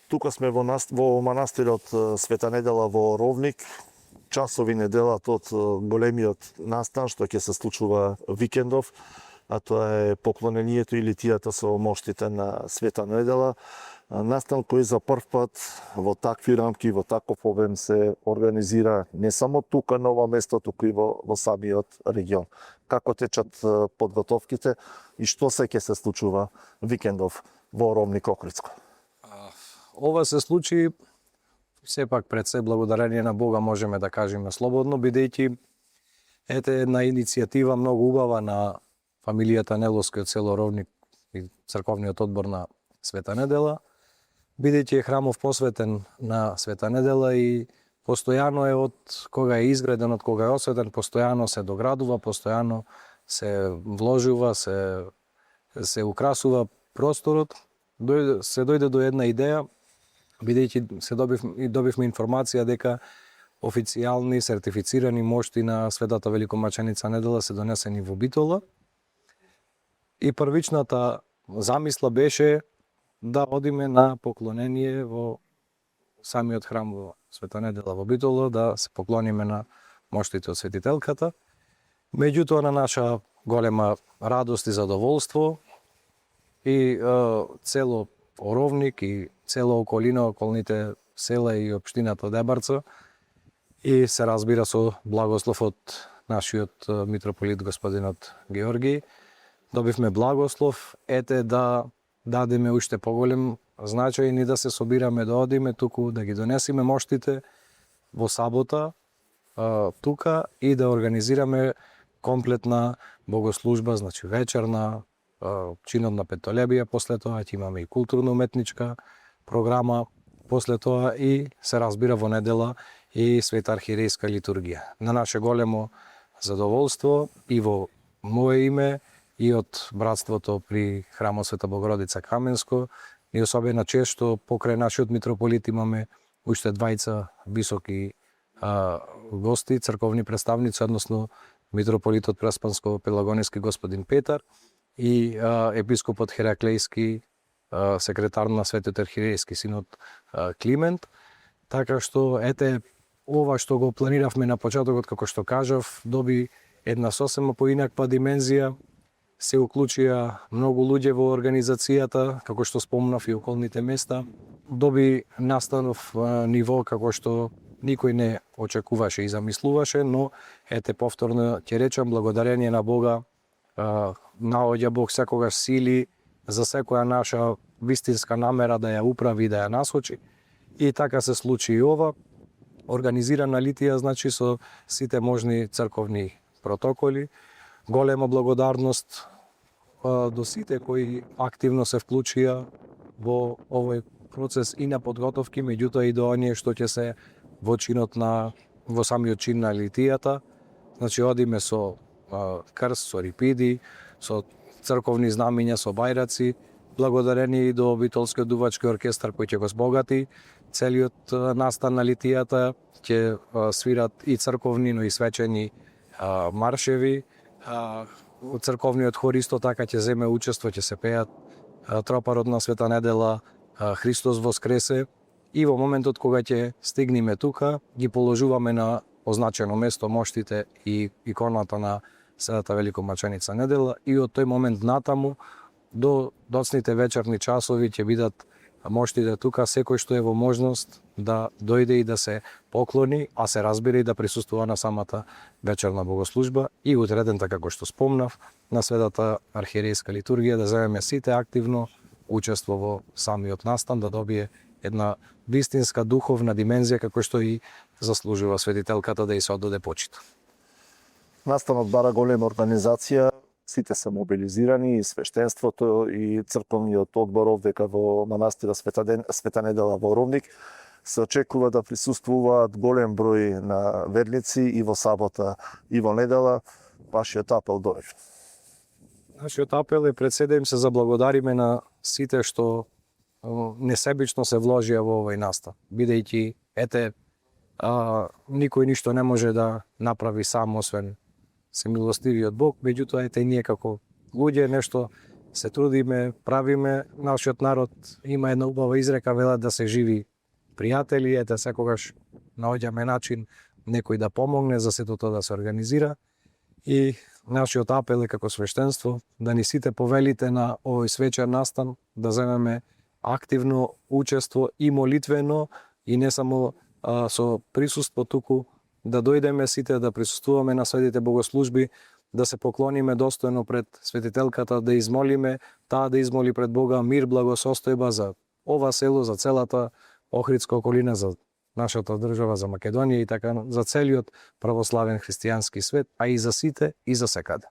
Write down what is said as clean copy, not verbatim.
Тука сме во манастирот Света Недела во Ровник. Часови неделат од големиот настан што ќе се случува викендов, а тоа е поклонението и литијата со моштите на Света Недела. Настан кој за прв пат во такви рамки, во таков обем се организира не само тука на ова место, туку и во самиот регион. Како течат подготовките и што се ќе се случува викендов во Ровник Охридско? Ова се случи сепак пред се благодарение на Бога, можеме да кажеме слободно, бидејќи една иницијатива многу убава на фамилијата Неловски од село Ровник и црковниот одбор на Света Недела, бидејќи е храмов посветен на Света Недела и постојано е од кога е изграден, од кога е осветен, постојано се доградува, постојано се вложува, се украсува просторот. Се дојде до една идеја, бидејќи добивме информација дека официјални сертифицирани мошти на Светата Великомаченица Недела се донесени во Битола. И првичната замисла беше да одиме на поклонение во самиот храм во Света Недела во Битола, да се поклониме на моштите од светителката. Меѓутоа, на наша голема радост и задоволство, и цело Оровник и цело околина, околните села и општината Дебарца, и се разбира со благослов од нашиот митрополит господинот Георги, добивме благослов да дадеме уште поголем значај и да се собираме да одиме туку, да ги донесеме моштите во сабота тука и да организираме комплетна богослужба, значи вечерна, чинот на петолебија, после тоа ќе имаме и културно-уметничка програма, после тоа и се разбира во недела и света архиерејска литургија. На наше големо задоволство и во мое име и од братството при храмот Света Богородица Каменско, и особена чест што покрај нашиот митрополит имаме уште двајца високи гости, црковни представници, односно митрополитот Преспанско-Пелагонески господин Петар и епископот Хераклејски, секретар на Светиот архиерејски синод Климент. Така што, ова што го планиравме на почетокот, како што кажав, доби една сосема поинаква димензија, се уклучија многу луѓе во организацијата, како што спомнав и околните места, доби настанов ниво како што никој не очекуваше и замислуваше, но повторно ќе речам, благодарение на Бога, наоѓа Бог секогаш сили за секоја наша вистинска намера да ја управи, да ја насочи. И така се случи и ова. Организирана литија, значи, со сите можни црковни протоколи. Голема благодарност до сите кои активно се вклучија во овој процес и на подготовки, меѓутоа и до оние што ќе се во самиот чин на литијата. Значи, одиме со крст, со рипиди, со црковни знамиња, со бајраци, благодарение и до Битолскиот дувачки оркестар кој ќе го збогати целиот настан на литијата, ќе свират и црковни, но и свечени маршеви. Црковниот хор исто така ќе земе учество, ќе се пеат тропарот на Света Недела, Христос воскресе, и во моментот кога ќе стигнеме тука, ги положуваме на означено место моштите и иконата на Светата Великомаченица Недела, и од тој момент натаму до доцните вечерни часови ќе бидат моштите тука, секој што е во можност да дојде и да се поклони, а се разбира и да присуствува на самата вечерна богослужба, и утреден, како што спомнав, на Светата архиерејска литургија, да земеме сите активно учество во самиот настан, да добие една вистинска духовна димензија, како што и заслужува светителката да ја се оддаде почит. Настанот бара голема организација, сите се мобилизирани, и свештенството, и црковниот одбор овдека во манастира Света Недела во Ровник. Се очекува да присуствуваат голем број на верници и во сабота, и во недела. Вашиот апел дојде. Нашиот апел е пред се да им се заблагодариме на сите што несебично се вложија во овој настан, бидејќи никој ништо не може да направи сам освен се милостивиот Бог, меѓутоа ние како луѓе нешто се трудиме, правиме. Нашиот народ има една убава изрека, велат да се живи пријатели, ете секогаш наоѓаме начин некој да помогне за сето тоа да се организира. И нашиот апел е како свештенство да ни сите повелите на овој свечер настан, да земеме активно учество и молитвено, и не само со присуство, туку да дојдеме сите да присуствуваме на светите богослужби, да се поклониме достојно пред светителката, да измолиме, таа да измоли пред Бога мир, благосостојба за ова село, за целата Охридска околина, за нашата држава, за Македонија и така за целиот православен христијански свет, а и за сите и за секаде.